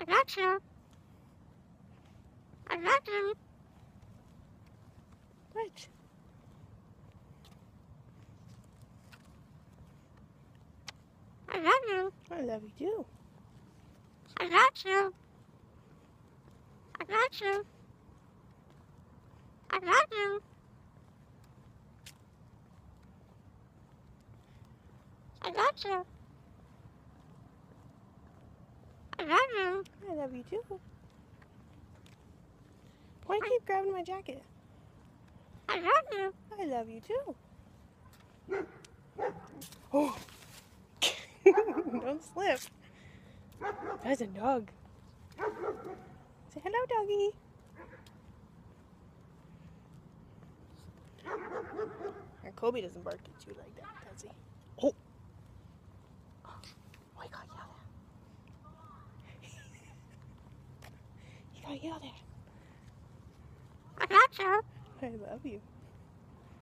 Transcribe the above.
I got you. I got you. What? I got you. I love you too. I got you. I got you. I got you. I got you. I got you. I love you too. Why do you keep grabbing my jacket? I got you. I love you too. Oh. Don't slip. That's a dog. Say hello, doggy. And Kobe doesn't bark at you like that, does he? Oh. Oh, he got yelled at. He got yelled at. I got you. I love you.